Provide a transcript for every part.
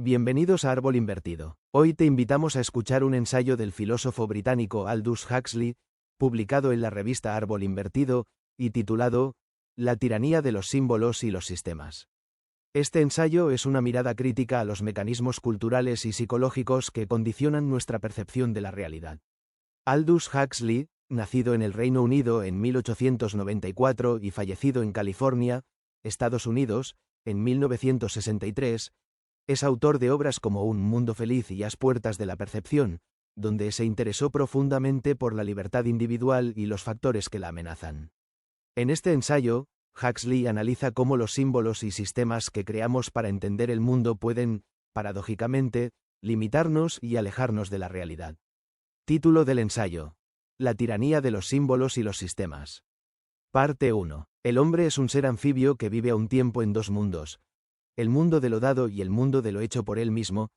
Bienvenidos a Árbol Invertido. Hoy te invitamos a escuchar un ensayo del filósofo británico Aldous Huxley, publicado en la revista Árbol Invertido, y titulado La tiranía de los símbolos y los sistemas. Este ensayo es una mirada crítica a los mecanismos culturales y psicológicos que condicionan nuestra percepción de la realidad. Aldous Huxley, nacido en el Reino Unido en 1894 y fallecido en California, Estados Unidos, en 1963, es autor de obras como Un mundo feliz y Las puertas de la percepción, donde se interesó profundamente por la libertad individual y los factores que la amenazan. En este ensayo, Huxley analiza cómo los símbolos y sistemas que creamos para entender el mundo pueden, paradójicamente, limitarnos y alejarnos de la realidad. Título del ensayo: La tiranía de los símbolos y los sistemas. Parte 1. El hombre es un ser anfibio que vive a un tiempo en dos mundos: el mundo de lo dado y el mundo de lo hecho por él mismo,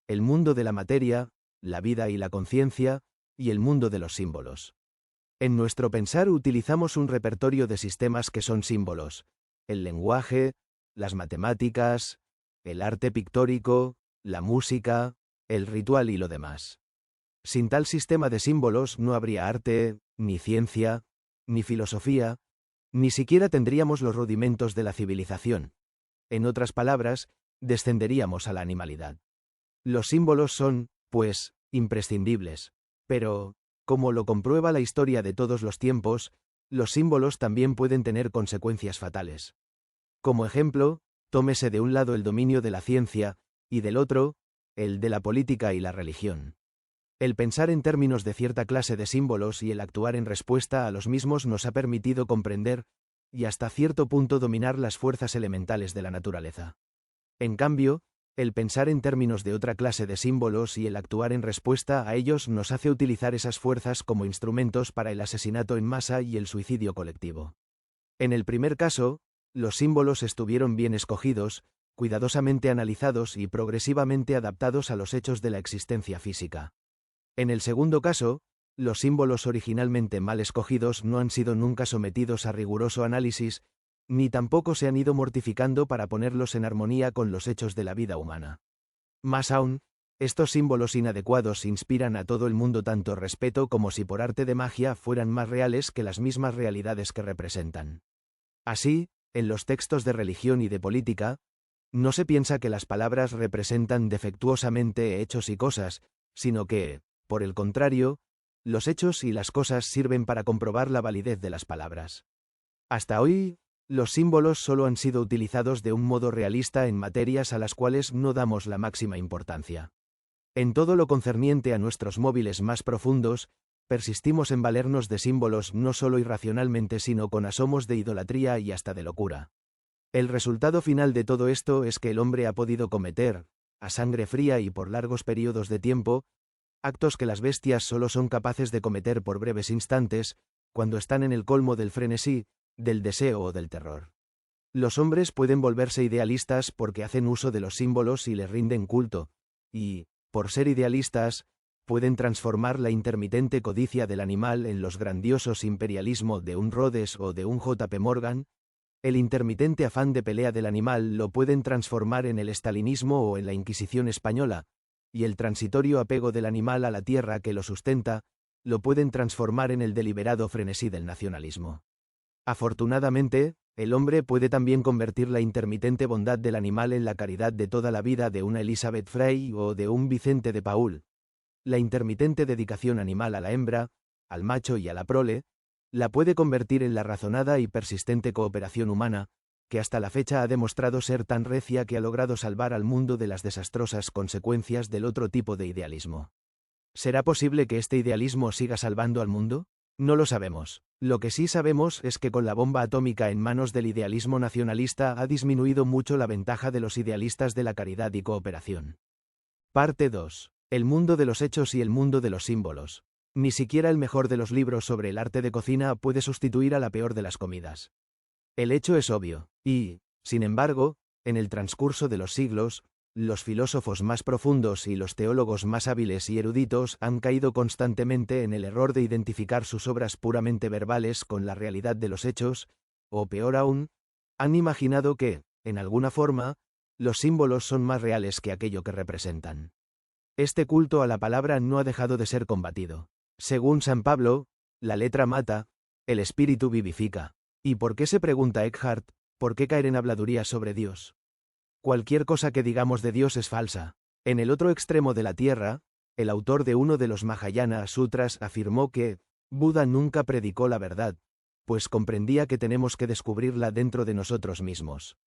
el mundo de la materia, la vida y la conciencia, y el mundo de los símbolos. En nuestro pensar utilizamos un repertorio de sistemas que son símbolos: el lenguaje, las matemáticas, el arte pictórico, la música, el ritual y lo demás. Sin tal sistema de símbolos no habría arte, ni ciencia, ni filosofía, ni siquiera tendríamos los rudimentos de la civilización. En otras palabras, descenderíamos a la animalidad. Los símbolos son, pues, imprescindibles. Pero, como lo comprueba la historia de todos los tiempos, los símbolos también pueden tener consecuencias fatales. Como ejemplo, tómese de un lado el dominio de la ciencia, y del otro, el de la política y la religión. El pensar en términos de cierta clase de símbolos y el actuar en respuesta a los mismos nos ha permitido comprender, y hasta cierto punto dominar las fuerzas elementales de la naturaleza. En cambio, el pensar en términos de otra clase de símbolos y el actuar en respuesta a ellos nos hace utilizar esas fuerzas como instrumentos para el asesinato en masa y el suicidio colectivo. En el primer caso, los símbolos estuvieron bien escogidos, cuidadosamente analizados y progresivamente adaptados a los hechos de la existencia física. En el segundo caso, los símbolos originalmente mal escogidos no han sido nunca sometidos a riguroso análisis, ni tampoco se han ido mortificando para ponerlos en armonía con los hechos de la vida humana. Más aún, estos símbolos inadecuados inspiran a todo el mundo tanto respeto como si por arte de magia fueran más reales que las mismas realidades que representan. Así, en los textos de religión y de política, no se piensa que las palabras representan defectuosamente hechos y cosas, sino que, por el contrario, los hechos y las cosas sirven para comprobar la validez de las palabras. Hasta hoy, los símbolos solo han sido utilizados de un modo realista en materias a las cuales no damos la máxima importancia. En todo lo concerniente a nuestros móviles más profundos, persistimos en valernos de símbolos no solo irracionalmente sino con asomos de idolatría y hasta de locura. El resultado final de todo esto es que el hombre ha podido cometer, a sangre fría y por largos periodos de tiempo, actos que las bestias solo son capaces de cometer por breves instantes, cuando están en el colmo del frenesí, del deseo o del terror. Los hombres pueden volverse idealistas porque hacen uso de los símbolos y les rinden culto, y, por ser idealistas, pueden transformar la intermitente codicia del animal en los grandiosos imperialismo de un Rhodes o de un J.P. Morgan. El intermitente afán de pelea del animal lo pueden transformar en el estalinismo o en la Inquisición española, y el transitorio apego del animal a la tierra que lo sustenta, lo pueden transformar en el deliberado frenesí del nacionalismo. Afortunadamente, el hombre puede también convertir la intermitente bondad del animal en la caridad de toda la vida de una Elizabeth Frey o de un Vicente de Paúl. La intermitente dedicación animal a la hembra, al macho y a la prole, la puede convertir en la razonada y persistente cooperación humana, que hasta la fecha ha demostrado ser tan recia que ha logrado salvar al mundo de las desastrosas consecuencias del otro tipo de idealismo. ¿Será posible que este idealismo siga salvando al mundo? No lo sabemos. Lo que sí sabemos es que con la bomba atómica en manos del idealismo nacionalista ha disminuido mucho la ventaja de los idealistas de la caridad y cooperación. Parte 2. El mundo de los hechos y el mundo de los símbolos. Ni siquiera el mejor de los libros sobre el arte de cocina puede sustituir a la peor de las comidas. El hecho es obvio, y, sin embargo, en el transcurso de los siglos, los filósofos más profundos y los teólogos más hábiles y eruditos han caído constantemente en el error de identificar sus obras puramente verbales con la realidad de los hechos, o peor aún, han imaginado que, en alguna forma, los símbolos son más reales que aquello que representan. Este culto a la palabra no ha dejado de ser combatido. Según San Pablo, la letra mata, el espíritu vivifica. ¿Y por qué se pregunta Eckhart, por qué caer en habladurías sobre Dios? Cualquier cosa que digamos de Dios es falsa. En el otro extremo de la tierra, el autor de uno de los Mahayana Sutras afirmó que Buda nunca predicó la verdad, pues comprendía que tenemos que descubrirla dentro de nosotros mismos.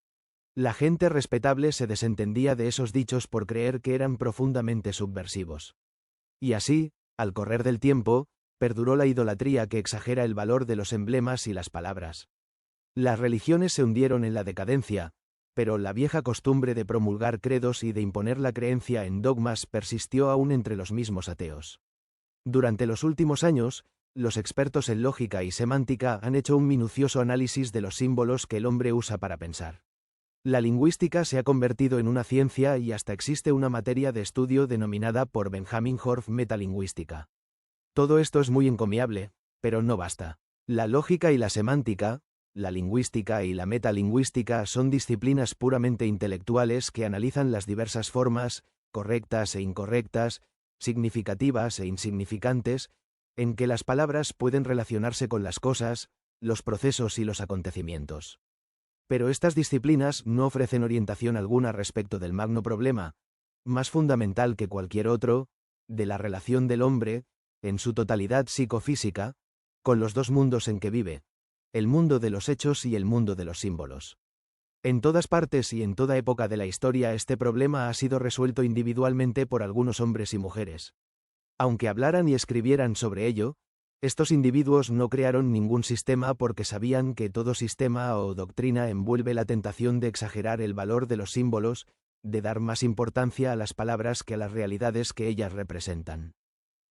La gente respetable se desentendía de esos dichos por creer que eran profundamente subversivos. Y así, al correr del tiempo, perduró la idolatría que exagera el valor de los emblemas y las palabras. Las religiones se hundieron en la decadencia, pero la vieja costumbre de promulgar credos y de imponer la creencia en dogmas persistió aún entre los mismos ateos. Durante los últimos años, los expertos en lógica y semántica han hecho un minucioso análisis de los símbolos que el hombre usa para pensar. La lingüística se ha convertido en una ciencia y hasta existe una materia de estudio denominada por Benjamin Horf metalingüística. Todo esto es muy encomiable, pero no basta. La lógica y la semántica, la lingüística y la metalingüística son disciplinas puramente intelectuales que analizan las diversas formas, correctas e incorrectas, significativas e insignificantes, en que las palabras pueden relacionarse con las cosas, los procesos y los acontecimientos. Pero estas disciplinas no ofrecen orientación alguna respecto del magno problema, más fundamental que cualquier otro, de la relación del hombre, en su totalidad psicofísica, con los dos mundos en que vive, el mundo de los hechos y el mundo de los símbolos. En todas partes y en toda época de la historia este problema ha sido resuelto individualmente por algunos hombres y mujeres. Aunque hablaran y escribieran sobre ello, estos individuos no crearon ningún sistema porque sabían que todo sistema o doctrina envuelve la tentación de exagerar el valor de los símbolos, de dar más importancia a las palabras que a las realidades que ellas representan.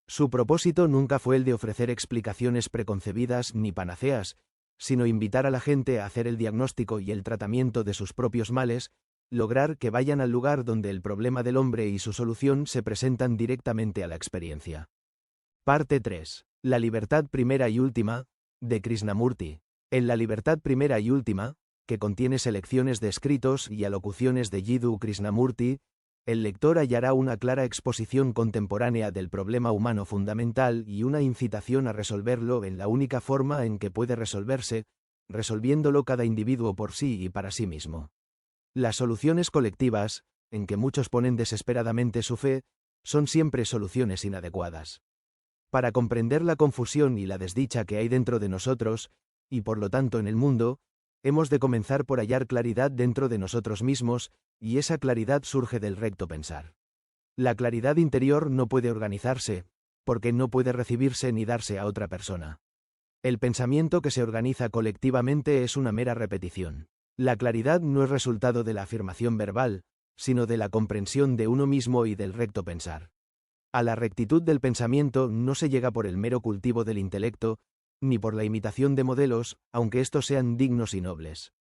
Su propósito nunca fue el de ofrecer explicaciones preconcebidas ni panaceas, sino invitar a la gente a hacer el diagnóstico y el tratamiento de sus propios males, lograr que vayan al lugar donde el problema del hombre y su solución se presentan directamente a la experiencia. Parte 3. La libertad primera y última, de Krishnamurti. En La libertad primera y última, que contiene selecciones de escritos y alocuciones de Jiddu Krishnamurti, el lector hallará una clara exposición contemporánea del problema humano fundamental y una incitación a resolverlo en la única forma en que puede resolverse, resolviéndolo cada individuo por sí y para sí mismo. Las soluciones colectivas, en que muchos ponen desesperadamente su fe, son siempre soluciones inadecuadas. Para comprender la confusión y la desdicha que hay dentro de nosotros, y por lo tanto en el mundo, hemos de comenzar por hallar claridad dentro de nosotros mismos, y esa claridad surge del recto pensar. La claridad interior no puede organizarse, porque no puede recibirse ni darse a otra persona. El pensamiento que se organiza colectivamente es una mera repetición. La claridad no es resultado de la afirmación verbal, sino de la comprensión de uno mismo y del recto pensar. A la rectitud del pensamiento no se llega por el mero cultivo del intelecto, ni por la imitación de modelos, aunque estos sean dignos y nobles.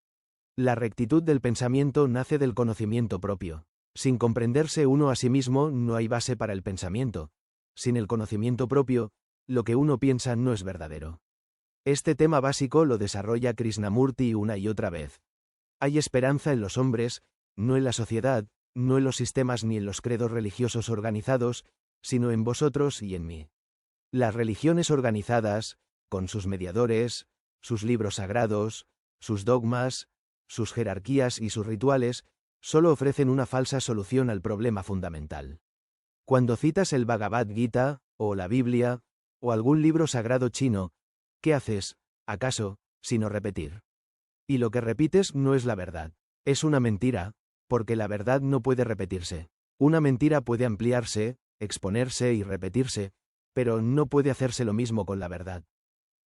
La rectitud del pensamiento nace del conocimiento propio. Sin comprenderse uno a sí mismo no hay base para el pensamiento. Sin el conocimiento propio, lo que uno piensa no es verdadero. Este tema básico lo desarrolla Krishnamurti una y otra vez. Hay esperanza en los hombres, no en la sociedad, no en los sistemas ni en los credos religiosos organizados, sino en vosotros y en mí. Las religiones organizadas, con sus mediadores, sus libros sagrados, sus dogmas, sus jerarquías y sus rituales, solo ofrecen una falsa solución al problema fundamental. Cuando citas el Bhagavad Gita, o la Biblia, o algún libro sagrado chino, ¿qué haces, acaso, sino repetir? Y lo que repites no es la verdad. Es una mentira, porque la verdad no puede repetirse. Una mentira puede ampliarse, exponerse y repetirse, pero no puede hacerse lo mismo con la verdad.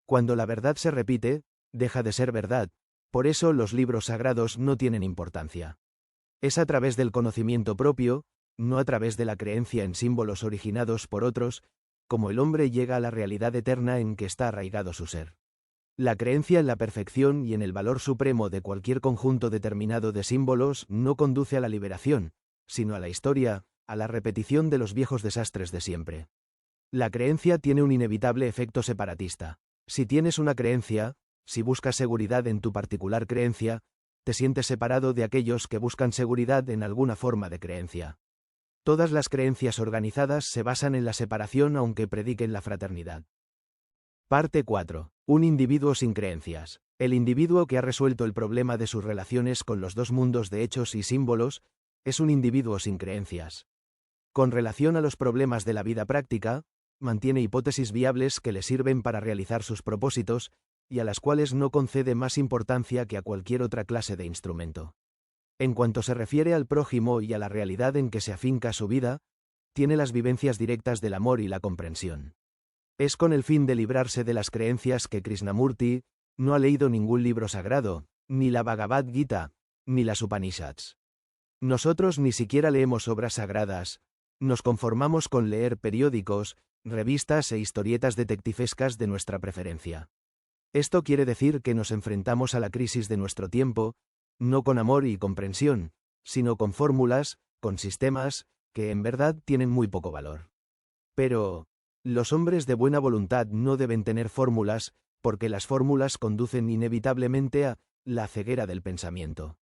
Cuando la verdad se repite, deja de ser verdad, por eso los libros sagrados no tienen importancia. Es a través del conocimiento propio, no a través de la creencia en símbolos originados por otros, como el hombre llega a la realidad eterna en que está arraigado su ser. La creencia en la perfección y en el valor supremo de cualquier conjunto determinado de símbolos no conduce a la liberación, sino a la historia, a la repetición de los viejos desastres de siempre. La creencia tiene un inevitable efecto separatista. Si tienes una creencia, si buscas seguridad en tu particular creencia, te sientes separado de aquellos que buscan seguridad en alguna forma de creencia. Todas las creencias organizadas se basan en la separación aunque prediquen la fraternidad. Parte 4. Un individuo sin creencias. El individuo que ha resuelto el problema de sus relaciones con los dos mundos de hechos y símbolos es un individuo sin creencias. Con relación a los problemas de la vida práctica, mantiene hipótesis viables que le sirven para realizar sus propósitos, y a las cuales no concede más importancia que a cualquier otra clase de instrumento. En cuanto se refiere al prójimo y a la realidad en que se afinca su vida, tiene las vivencias directas del amor y la comprensión. Es con el fin de librarse de las creencias que Krishnamurti no ha leído ningún libro sagrado, ni la Bhagavad Gita, ni las Upanishads. Nosotros ni siquiera leemos obras sagradas, nos conformamos con leer periódicos, revistas e historietas detectivescas de nuestra preferencia. Esto quiere decir que nos enfrentamos a la crisis de nuestro tiempo, no con amor y comprensión, sino con fórmulas, con sistemas, que en verdad tienen muy poco valor. Pero los hombres de buena voluntad no deben tener fórmulas, porque las fórmulas conducen inevitablemente a la ceguera del pensamiento.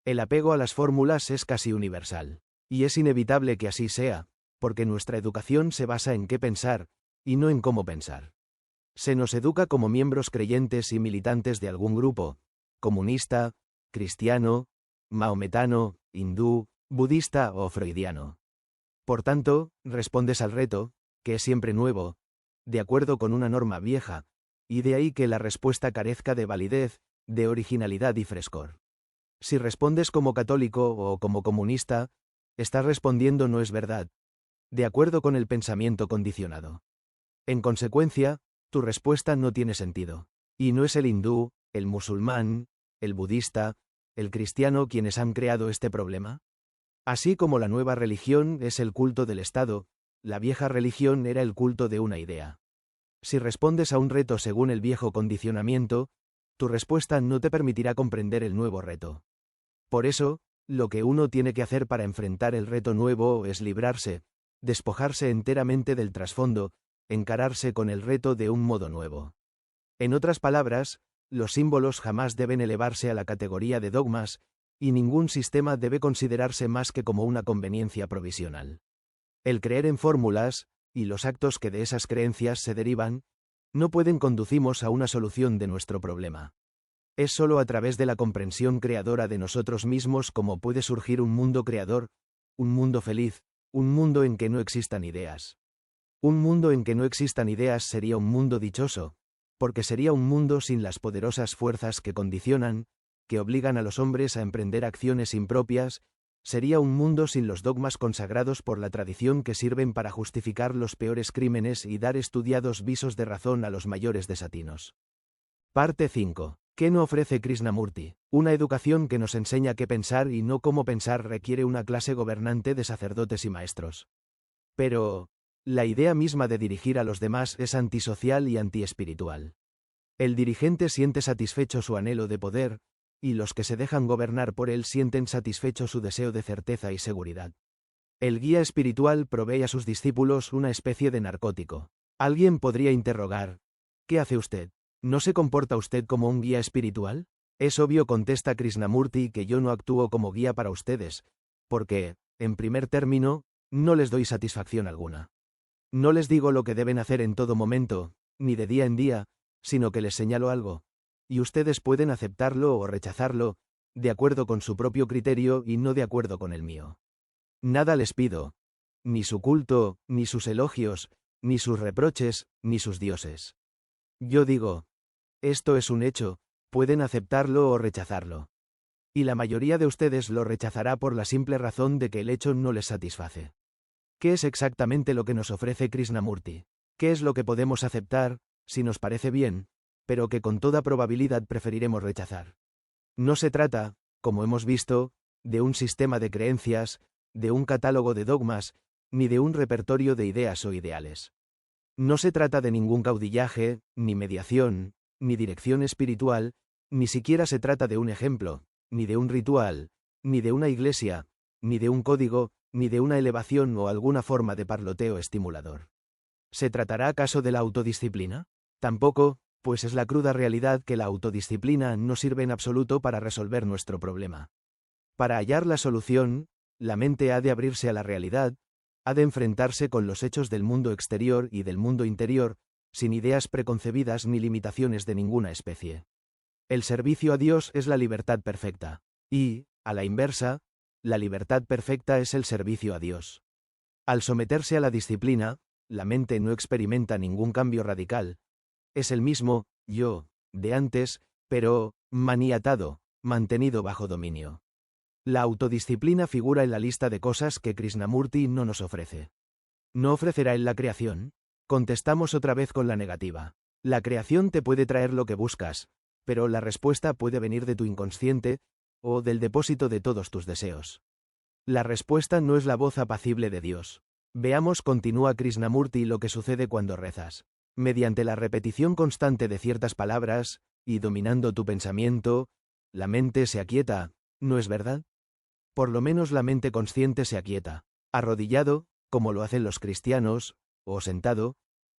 El apego a las fórmulas es casi universal, y es inevitable que así sea, porque nuestra educación se basa en qué pensar, y no en cómo pensar. Se nos educa como miembros creyentes y militantes de algún grupo, comunista, cristiano, maometano, hindú, budista o freudiano. Por tanto, respondes al reto, que es siempre nuevo, de acuerdo con una norma vieja, y de ahí que la respuesta carezca de validez, de originalidad y frescor. Si respondes como católico o como comunista, estás respondiendo no es verdad, de acuerdo con el pensamiento condicionado. En consecuencia, tu respuesta no tiene sentido. Y no es el hindú, el musulmán, el budista, el cristiano quienes han creado este problema. Así como la nueva religión es el culto del Estado, la vieja religión era el culto de una idea. Si respondes a un reto según el viejo condicionamiento, tu respuesta no te permitirá comprender el nuevo reto. Por eso, lo que uno tiene que hacer para enfrentar el reto nuevo es librarse, despojarse enteramente del trasfondo, encararse con el reto de un modo nuevo. En otras palabras, los símbolos jamás deben elevarse a la categoría de dogmas, y ningún sistema debe considerarse más que como una conveniencia provisional. El creer en fórmulas, y los actos que de esas creencias se derivan, no pueden conducirnos a una solución de nuestro problema. Es sólo a través de la comprensión creadora de nosotros mismos como puede surgir un mundo creador, un mundo feliz, un mundo en que no existan ideas. Un mundo en que no existan ideas sería un mundo dichoso, porque sería un mundo sin las poderosas fuerzas que condicionan, que obligan a los hombres a emprender acciones impropias, sería un mundo sin los dogmas consagrados por la tradición que sirven para justificar los peores crímenes y dar estudiados visos de razón a los mayores desatinos. Parte 5. ¿Qué no ofrece Krishnamurti? Una educación que nos enseña qué pensar y no cómo pensar requiere una clase gobernante de sacerdotes y maestros. Pero la idea misma de dirigir a los demás es antisocial y antiespiritual. El dirigente siente satisfecho su anhelo de poder, y los que se dejan gobernar por él sienten satisfecho su deseo de certeza y seguridad. El guía espiritual provee a sus discípulos una especie de narcótico. Alguien podría interrogar: ¿qué hace usted? ¿No se comporta usted como un guía espiritual? Es obvio, contesta Krishnamurti, que yo no actúo como guía para ustedes, porque, en primer término, no les doy satisfacción alguna. No les digo lo que deben hacer en todo momento, ni de día en día, sino que les señalo algo, y ustedes pueden aceptarlo o rechazarlo, de acuerdo con su propio criterio y no de acuerdo con el mío. Nada les pido, ni su culto, ni sus elogios, ni sus reproches, ni sus dioses. Yo digo: esto es un hecho, pueden aceptarlo o rechazarlo. Y la mayoría de ustedes lo rechazará por la simple razón de que el hecho no les satisface. ¿Qué es exactamente lo que nos ofrece Krishnamurti? ¿Qué es lo que podemos aceptar, si nos parece bien, pero que con toda probabilidad preferiremos rechazar? No se trata, como hemos visto, de un sistema de creencias, de un catálogo de dogmas, ni de un repertorio de ideas o ideales. No se trata de ningún caudillaje, ni mediación, ni dirección espiritual, ni siquiera se trata de un ejemplo, ni de un ritual, ni de una iglesia, ni de un código, ni de una elevación o alguna forma de parloteo estimulador. ¿Se tratará acaso de la autodisciplina? Tampoco, pues es la cruda realidad que la autodisciplina no sirve en absoluto para resolver nuestro problema. Para hallar la solución, la mente ha de abrirse a la realidad, ha de enfrentarse con los hechos del mundo exterior y del mundo interior, sin ideas preconcebidas ni limitaciones de ninguna especie. El servicio a Dios es la libertad perfecta, y, a la inversa, la libertad perfecta es el servicio a Dios. Al someterse a la disciplina, la mente no experimenta ningún cambio radical. Es el mismo yo de antes, pero maniatado, mantenido bajo dominio. La autodisciplina figura en la lista de cosas que Krishnamurti no nos ofrece. ¿No ofrecerá él la creación? Contestamos otra vez con la negativa. La creación te puede traer lo que buscas, pero la respuesta puede venir de tu inconsciente, o del depósito de todos tus deseos. La respuesta no es la voz apacible de Dios. Veamos, continúa Krishnamurti, lo que sucede cuando rezas. Mediante la repetición constante de ciertas palabras, y dominando tu pensamiento, la mente se aquieta, ¿no es verdad? Por lo menos la mente consciente se aquieta. Arrodillado, como lo hacen los cristianos, o sentado,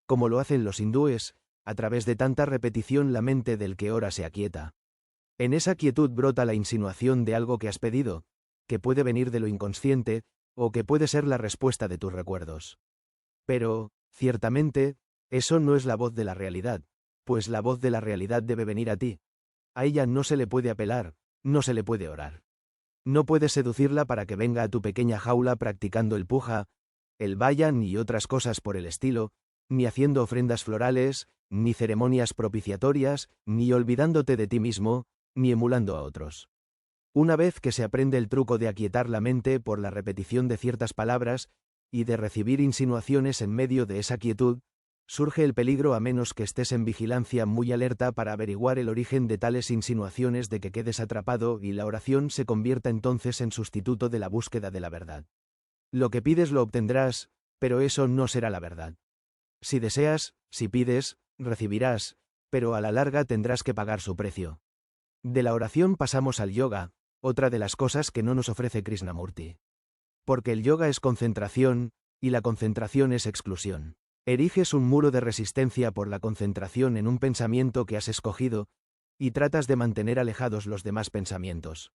como lo hacen los hindúes, a través de tanta repetición la mente del que ora se aquieta. En esa quietud brota la insinuación de algo que has pedido, que puede venir de lo inconsciente, o que puede ser la respuesta de tus recuerdos. Pero, ciertamente, eso no es la voz de la realidad, pues la voz de la realidad debe venir a ti. A ella no se le puede apelar, no se le puede orar. No puedes seducirla para que venga a tu pequeña jaula practicando el puja, el vayan y otras cosas por el estilo, ni haciendo ofrendas florales, ni ceremonias propiciatorias, ni olvidándote de ti mismo, ni emulando a otros. Una vez que se aprende el truco de aquietar la mente por la repetición de ciertas palabras, y de recibir insinuaciones en medio de esa quietud, surge el peligro a menos que estés en vigilancia muy alerta para averiguar el origen de tales insinuaciones de que quedes atrapado y la oración se convierta entonces en sustituto de la búsqueda de la verdad. Lo que pides lo obtendrás, pero eso no será la verdad. Si deseas, si pides, recibirás, pero a la larga tendrás que pagar su precio. De la oración pasamos al yoga, otra de las cosas que no nos ofrece Krishnamurti. Porque el yoga es concentración, y la concentración es exclusión. Eriges un muro de resistencia por la concentración en un pensamiento que has escogido, y tratas de mantener alejados los demás pensamientos.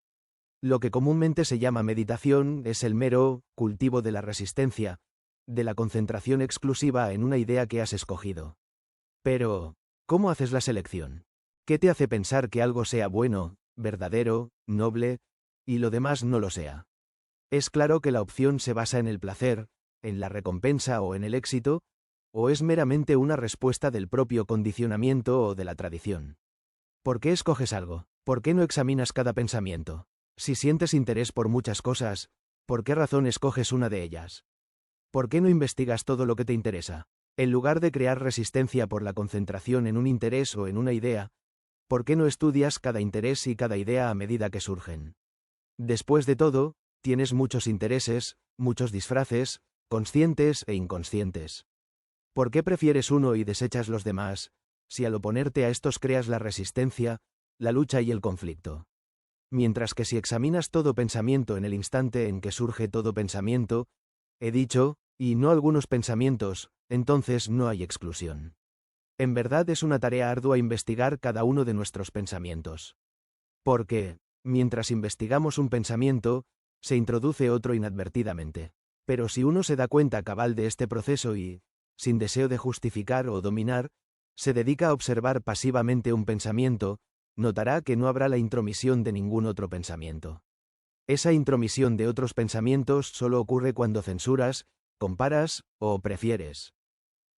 Lo que comúnmente se llama meditación es el mero cultivo de la resistencia, de la concentración exclusiva en una idea que has escogido. Pero, ¿cómo haces la selección? ¿Qué te hace pensar que algo sea bueno, verdadero, noble, y lo demás no lo sea? Es claro que la opción se basa en el placer, en la recompensa o en el éxito, o es meramente una respuesta del propio condicionamiento o de la tradición. ¿Por qué escoges algo? ¿Por qué no examinas cada pensamiento? Si sientes interés por muchas cosas, ¿por qué razón escoges una de ellas? ¿Por qué no investigas todo lo que te interesa? En lugar de crear resistencia por la concentración en un interés o en una idea, ¿por qué no estudias cada interés y cada idea a medida que surgen? Después de todo, tienes muchos intereses, muchos disfraces, conscientes e inconscientes. ¿Por qué prefieres uno y desechas los demás, si al oponerte a estos creas la resistencia, la lucha y el conflicto? Mientras que si examinas todo pensamiento en el instante en que surge todo pensamiento, he dicho, y no algunos pensamientos, entonces no hay exclusión. En verdad es una tarea ardua investigar cada uno de nuestros pensamientos. Porque, mientras investigamos un pensamiento, se introduce otro inadvertidamente. Pero si uno se da cuenta cabal de este proceso y, sin deseo de justificar o dominar, se dedica a observar pasivamente un pensamiento, notará que no habrá la intromisión de ningún otro pensamiento. Esa intromisión de otros pensamientos solo ocurre cuando censuras, comparas, o prefieres.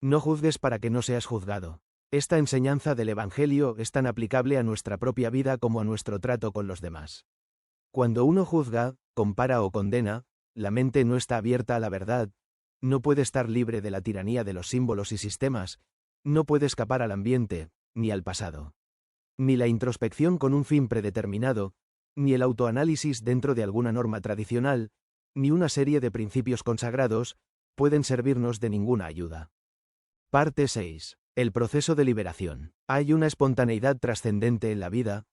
No juzgues para que no seas juzgado. Esta enseñanza del Evangelio es tan aplicable a nuestra propia vida como a nuestro trato con los demás. Cuando uno juzga, compara o condena, la mente no está abierta a la verdad, no puede estar libre de la tiranía de los símbolos y sistemas, no puede escapar al ambiente, ni al pasado. Ni la introspección con un fin predeterminado, ni el autoanálisis dentro de alguna norma tradicional, ni una serie de principios consagrados, pueden servirnos de ninguna ayuda. Parte 6. El proceso de liberación. Hay una espontaneidad trascendente en la vida,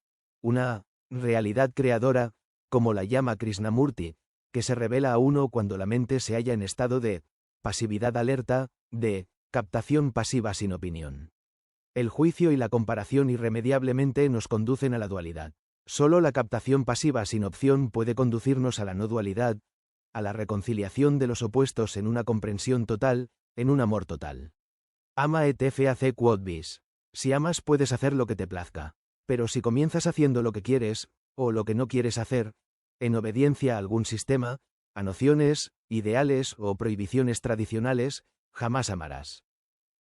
una realidad creadora, como la llama Krishnamurti, que se revela a uno cuando la mente se halla en estado de pasividad alerta, de captación pasiva sin opinión. El juicio y la comparación irremediablemente nos conducen a la dualidad. Solo la captación pasiva sin opción puede conducirnos a la no dualidad, a la reconciliación de los opuestos en una comprensión total, en un amor total. Ama et fac quod vis. Si amas puedes hacer lo que te plazca. Pero si comienzas haciendo lo que quieres, o lo que no quieres hacer, en obediencia a algún sistema, a nociones, ideales o prohibiciones tradicionales, jamás amarás.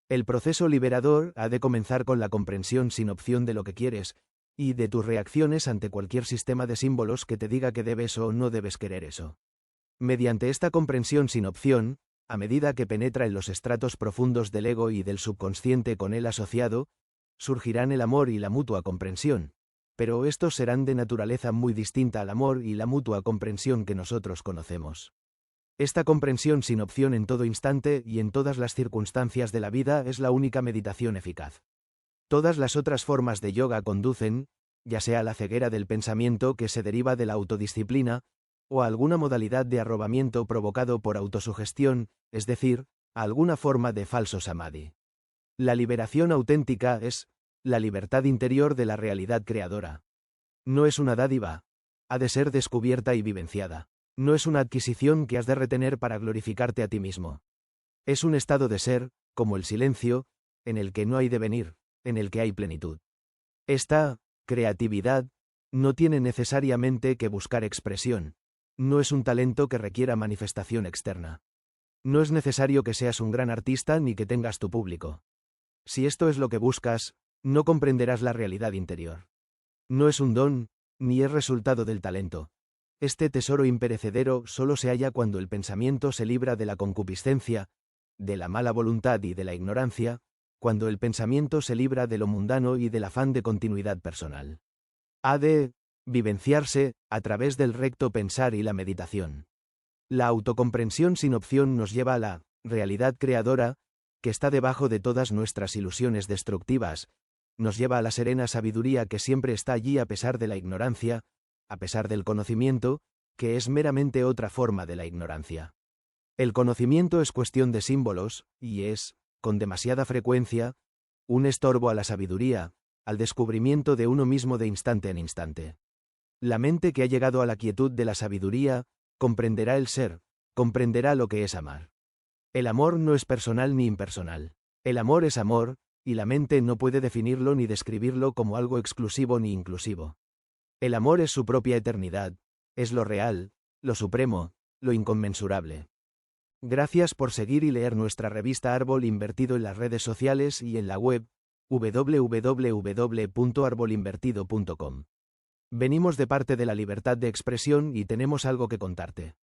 El proceso liberador ha de comenzar con la comprensión sin opción de lo que quieres, y de tus reacciones ante cualquier sistema de símbolos que te diga que debes o no debes querer eso. Mediante esta comprensión sin opción, a medida que penetra en los estratos profundos del ego y del subconsciente con él asociado, surgirán el amor y la mutua comprensión, pero estos serán de naturaleza muy distinta al amor y la mutua comprensión que nosotros conocemos. Esta comprensión sin opción en todo instante y en todas las circunstancias de la vida es la única meditación eficaz. Todas las otras formas de yoga conducen, ya sea a la ceguera del pensamiento que se deriva de la autodisciplina, o a alguna modalidad de arrobamiento provocado por autosugestión, es decir, a alguna forma de falso samadhi. La liberación auténtica es la libertad interior de la realidad creadora. No es una dádiva, ha de ser descubierta y vivenciada. No es una adquisición que has de retener para glorificarte a ti mismo. Es un estado de ser, como el silencio, en el que no hay devenir, en el que hay plenitud. Esta creatividad no tiene necesariamente que buscar expresión. No es un talento que requiera manifestación externa. No es necesario que seas un gran artista ni que tengas tu público. Si esto es lo que buscas, no comprenderás la realidad interior. No es un don, ni es resultado del talento. Este tesoro imperecedero solo se halla cuando el pensamiento se libra de la concupiscencia, de la mala voluntad y de la ignorancia, cuando el pensamiento se libra de lo mundano y del afán de continuidad personal. Ha de vivenciarse a través del recto pensar y la meditación. La autocomprensión sin opción nos lleva a la realidad creadora, que está debajo de todas nuestras ilusiones destructivas, nos lleva a la serena sabiduría que siempre está allí a pesar de la ignorancia, a pesar del conocimiento, que es meramente otra forma de la ignorancia. El conocimiento es cuestión de símbolos, y es, con demasiada frecuencia, un estorbo a la sabiduría, al descubrimiento de uno mismo de instante en instante. La mente que ha llegado a la quietud de la sabiduría, comprenderá el ser, comprenderá lo que es amar. El amor no es personal ni impersonal. El amor es amor, y la mente no puede definirlo ni describirlo como algo exclusivo ni inclusivo. El amor es su propia eternidad, es lo real, lo supremo, lo inconmensurable. Gracias por seguir y leer nuestra revista Árbol Invertido en las redes sociales y en la web www.arbolinvertido.com. Venimos de parte de la libertad de expresión y tenemos algo que contarte.